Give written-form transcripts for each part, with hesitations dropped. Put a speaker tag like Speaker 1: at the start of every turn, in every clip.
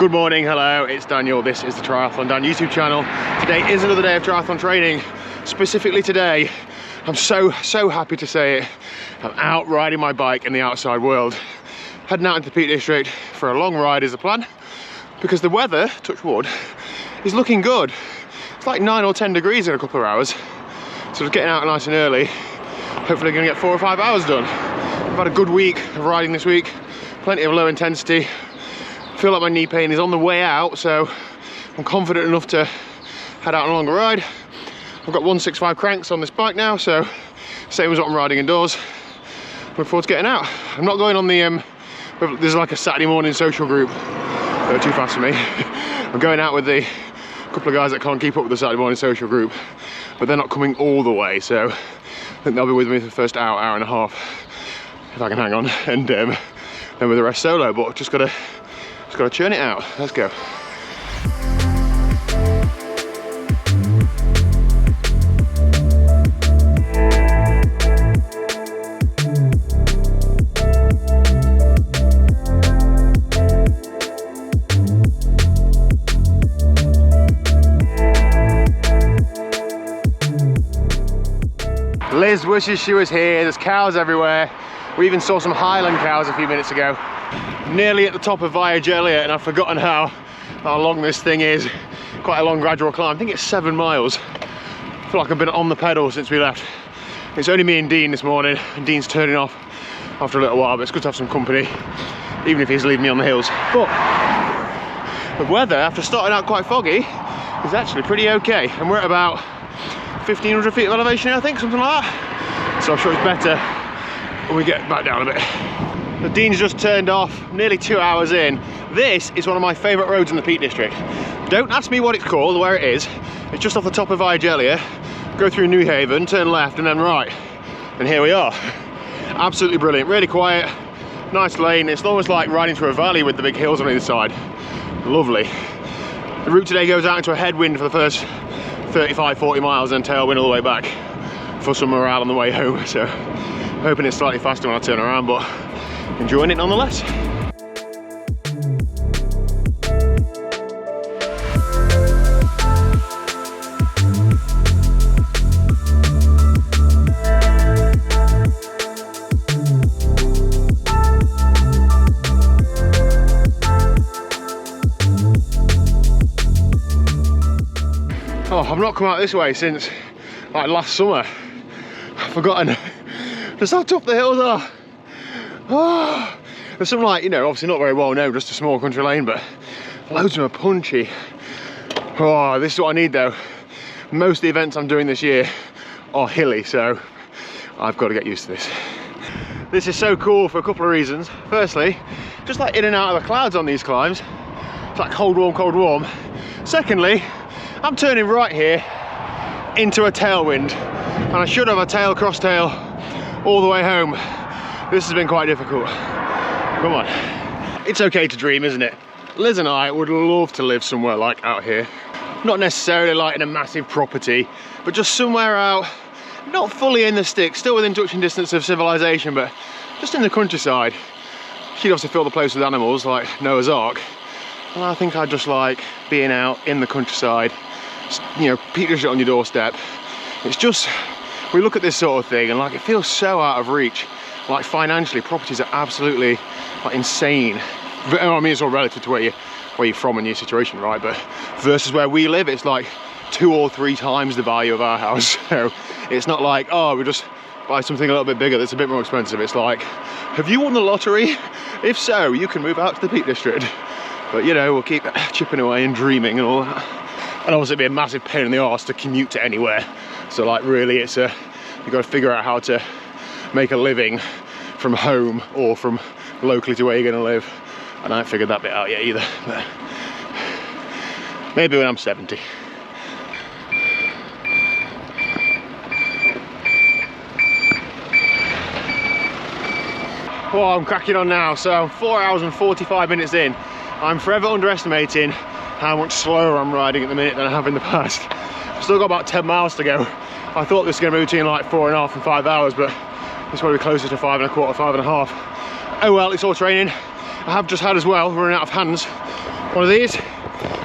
Speaker 1: Good morning, hello, it's Daniel. This is the TriathlonDan YouTube channel. Today is another day of triathlon training. Specifically today, I'm so happy to say it, I'm out riding my bike in the outside world. Heading out into the Peak District for a long ride is the plan, because the weather, touch wood, is looking good. It's like 9 or 10 degrees in a couple of hours. So just getting out nice and early. Hopefully gonna get 4 or 5 hours done. I've had a good week of riding this week. Plenty of low intensity. Feel like my knee pain is on the way out, so I'm confident enough to head out on a longer ride. I've got 165 cranks on this bike now, so same as what I'm riding indoors. Look forward to getting out. I'm not going on the, there's like a Saturday morning social group. They're too fast for me. I'm going out with a couple of guys that can't keep up with the Saturday morning social group, but they're not coming all the way, so I think they'll be with me for the first hour and a half, if I can hang on, and then with the rest solo, but just gotta churn it out. Let's go. Liz wishes she was here. There's cows everywhere. We even saw some Highland cows a few minutes ago. Nearly at the top of Via Gellia, and I've forgotten how long this thing is. Quite a long gradual climb. I think it's 7 miles. I feel like I've been on the pedal since we left. It's only me and Dean this morning, and Dean's turning off after a little while, but it's good to have some company, even if he's leaving me on the hills. But the weather, after starting out quite foggy, is actually pretty okay. And we're at about 1,500 feet of elevation, I think, something like that. So I'm sure it's better when we get back down a bit. The Dean's just turned off, nearly 2 hours in. This is one of my favourite roads in the Peak District. Don't ask me what it's called or where it is. It's just off the top of Via Gellia. Go through New Haven, turn left and then right. And here we are. Absolutely brilliant, really quiet, nice lane. It's almost like riding through a valley with the big hills on either side. Lovely. The route today goes out into a headwind for the first 35-40 miles and tailwind all the way back for some morale on the way home. So I'm hoping it's slightly faster when I turn around, but enjoying it nonetheless. Oh, I've not come out this way since like last summer. I've forgotten just how tough the hills are. Oh, there's some, like, you know, obviously not very well known, just a small country lane, but loads of them are punchy. Oh, this is what I need though. Most of the events I'm doing this year are hilly, so I've got to get used to this. This is so cool for a couple of reasons. Firstly, just like in and out of the clouds on these climbs. It's like cold, warm, cold, warm. Secondly, I'm turning right here into a tailwind, and I should have a tail cross tail all the way home. This has been quite difficult. Come on. It's okay to dream, isn't it? Liz and I would love to live somewhere like out here. Not necessarily like in a massive property, but just somewhere out, not fully in the sticks, still within touching distance of civilization, but just in the countryside. She'd obviously fill the place with animals like Noah's Ark. And I think I'd just like being out in the countryside, you know, Peak District on your doorstep. It's just, we look at this sort of thing and like it feels so out of reach. Like financially, properties are absolutely like insane. But, I mean, it's all relative to where you're from and your situation, right? But versus where we live, it's like 2 or 3 times the value of our house. So it's not like, oh, we just buy something a little bit bigger that's a bit more expensive. It's like, have you won the lottery? If so, you can move out to the Peak District. But you know, we'll keep chipping away and dreaming and all that. And obviously it'd be a massive pain in the arse to commute to anywhere. So like really you've got to figure out how to make a living from home or from locally to where you're going to live. And I haven't figured that bit out yet either. But maybe when I'm 70. Well, I'm cracking on now. So I'm 4 hours and 45 minutes in. I'm forever underestimating how much slower I'm riding at the minute than I have in the past. I've still got about 10 miles to go. I thought this was going to be between like 4.5 and 5 hours, but it's probably closer to 5.25, 5.5. Oh well, it's all training. I have just had as well, running out of hands, one of these.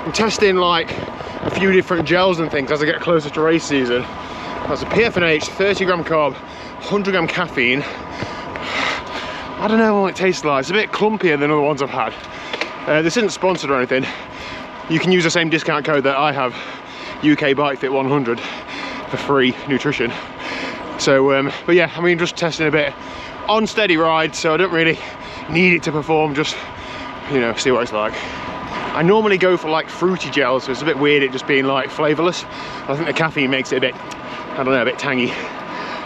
Speaker 1: I'm testing like a few different gels and things as I get closer to race season. That's a PFNH, 30 gram carb, 100 gram caffeine. I don't know what it tastes like. It's a bit clumpier than other ones I've had. This isn't sponsored or anything. You can use the same discount code that I have, UK Bike Fit 100, for free nutrition. So, but yeah, I mean, just testing a bit on steady ride, so I don't really need it to perform, just, you know, see what it's like. I normally go for like fruity gels, so it's a bit weird it just being like flavourless. I think the caffeine makes it a bit, I don't know, a bit tangy.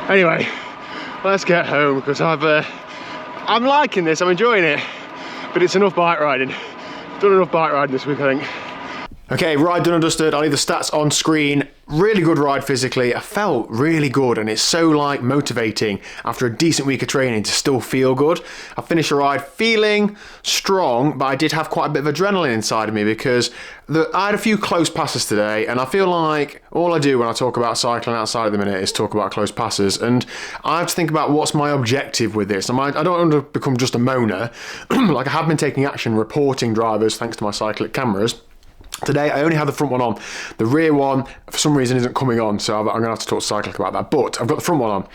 Speaker 1: Anyway, let's get home, because I'm liking this, I'm enjoying it, but it's enough bike riding. Done enough bike riding this week, I think. Okay, ride done and dusted. I'll leave the stats on screen. Really good ride physically. I felt really good, and it's so like motivating after a decent week of training to still feel good. I finished the ride feeling strong, but I did have quite a bit of adrenaline inside of me because I had a few close passes today, and I feel like all I do when I talk about cycling outside at the minute is talk about close passes, and I have to think about what's my objective with this. I don't want to become just a moaner. Like I have been taking action, reporting drivers thanks to my cyclic cameras. Today I only had the front one on. The rear one for some reason isn't coming on, so I'm going to have to talk to Cyclic about that, but I've got the front one on.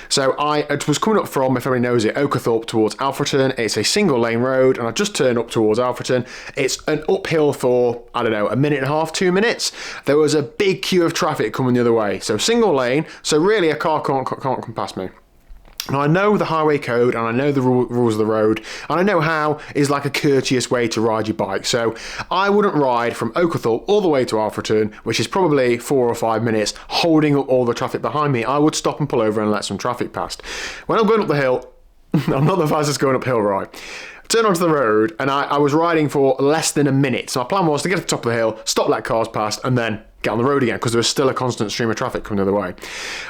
Speaker 1: So it was coming up from, if everybody knows it, Oakerthorpe towards Alfreton. It's a single lane road, and I just turned up towards Alfreton. It's an uphill for, I don't know, a minute and a half, 2 minutes. There was a big queue of traffic coming the other way. So single lane, so really a car can't come past me. Now I know the highway code, and I know the rules of the road, and I know how is like a courteous way to ride your bike. So I wouldn't ride from Oakerthorpe all the way to Alfreton, which is probably 4 or 5 minutes, holding up all the traffic behind me. I would stop and pull over and let some traffic past. When I'm going up the hill, I'm not the fastest going uphill, right? Turn onto the road, and I was riding for less than a minute. So my plan was to get to the top of the hill, stop, let cars past, and then get on the road again, because there was still a constant stream of traffic coming the other way.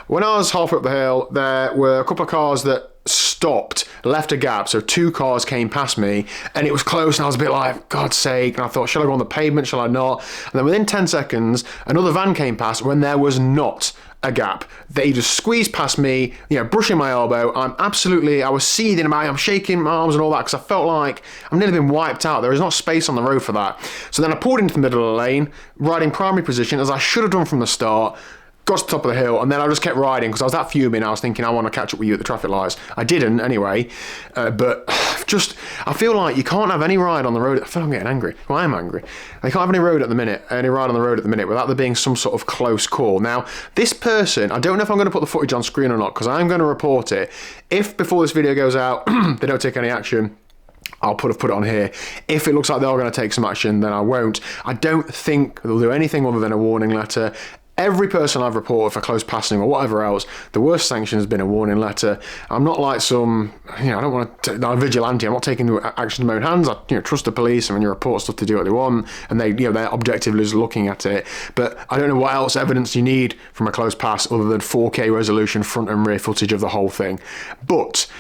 Speaker 1: When I was halfway up the hill, there were a couple of cars that stopped, left a gap, so 2 cars came past me, and it was close, and I was a bit like, God's sake, and I thought, shall I go on the pavement, shall I not? And then within 10 seconds, another van came past when there was not a gap. They just squeezed past me, you know, brushing my elbow. I was seething, I'm shaking my arms and all that, because I felt like I've nearly been wiped out. There is not space on the road for that. So then I pulled into the middle of the lane, riding primary position, as I should have done from the start, got to the top of the hill, and then I just kept riding because I was that fuming. I was thinking, I want to catch up with you at the traffic lights. I didn't anyway, but I feel like you can't have any ride on the road. I feel like I'm getting angry. Well, I am angry. I can't have any ride on the road at the minute without there being some sort of close call. Now, this person, I don't know if I'm going to put the footage on screen or not, because I'm going to report it. If before this video goes out, they don't take any action, I'll put it on here. If it looks like they're going to take some action, then I won't. I don't think they'll do anything other than a warning letter. Every person I've reported for close passing or whatever else, the worst sanction has been a warning letter. I'm not like some, I don't want to, I'm a vigilante. I'm not taking action in my own hands. I trust the police, and when you report stuff, to do what they want, and they're objectively just looking at it. But I don't know what else evidence you need from a close pass other than 4K resolution front and rear footage of the whole thing. But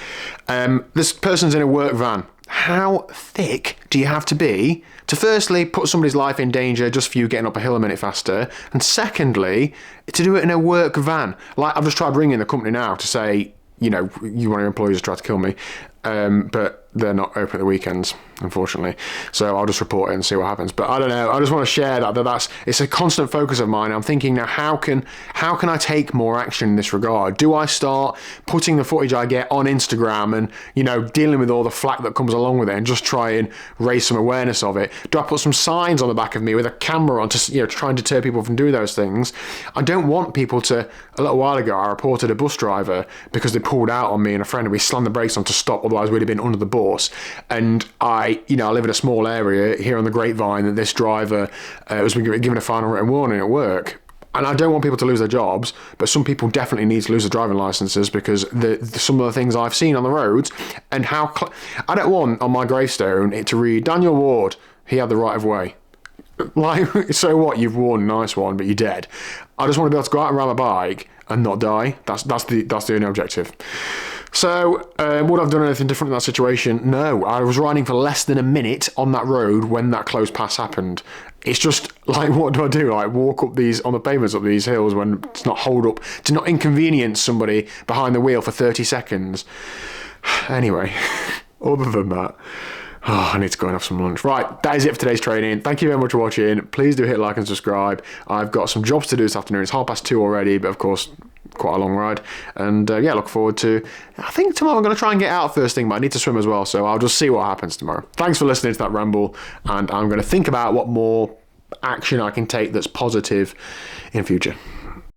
Speaker 1: this person's in a work van. How thick do you have to be to firstly put somebody's life in danger just for you getting up a hill a minute faster, and secondly to do it in a work van? Like, I've just tried ringing the company now to say, you want your employees to try to kill me, but they're not open at the weekends, unfortunately. So I'll just report it and see what happens. But I don't know. I just want to share it's a constant focus of mine. I'm thinking now, how can I take more action in this regard? Do I start putting the footage I get on Instagram and, dealing with all the flack that comes along with it, and just try and raise some awareness of it? Do I put some signs on the back of me with a camera on to, try and deter people from doing those things? I don't want people to. A little while ago, I reported a bus driver because they pulled out on me and a friend, and we slammed the brakes on to stop, otherwise we'd have been under the bus. And I live in a small area here on the grapevine that this driver was given a final written warning at work. And I don't want people to lose their jobs, but some people definitely need to lose their driving licenses because some of the things I've seen on the roads, and I don't want on my gravestone it to read, Daniel Ward, he had the right of way. Like, so what? You've won, nice one, but you're dead. I just want to be able to go out and ride my bike and not die. That's the only objective. So, would I have done anything different in that situation? No. I was riding for less than a minute on that road when that close pass happened. It's just like, what do I do? Like, walk up on the pavements up these hills when it's not hold up, to not inconvenience somebody behind the wheel for 30 seconds. Anyway, other than that, Oh, I need to go and have some lunch. Right, that is it for today's training. Thank you very much for watching. Please do hit like and subscribe. I've got some jobs to do this afternoon. It's 2:30 already, but of course, quite a long ride. And yeah, look forward to, I think tomorrow I'm going to try and get out first thing, but I need to swim as well. So I'll just see what happens tomorrow. Thanks for listening to that ramble. And I'm going to think about what more action I can take that's positive in future.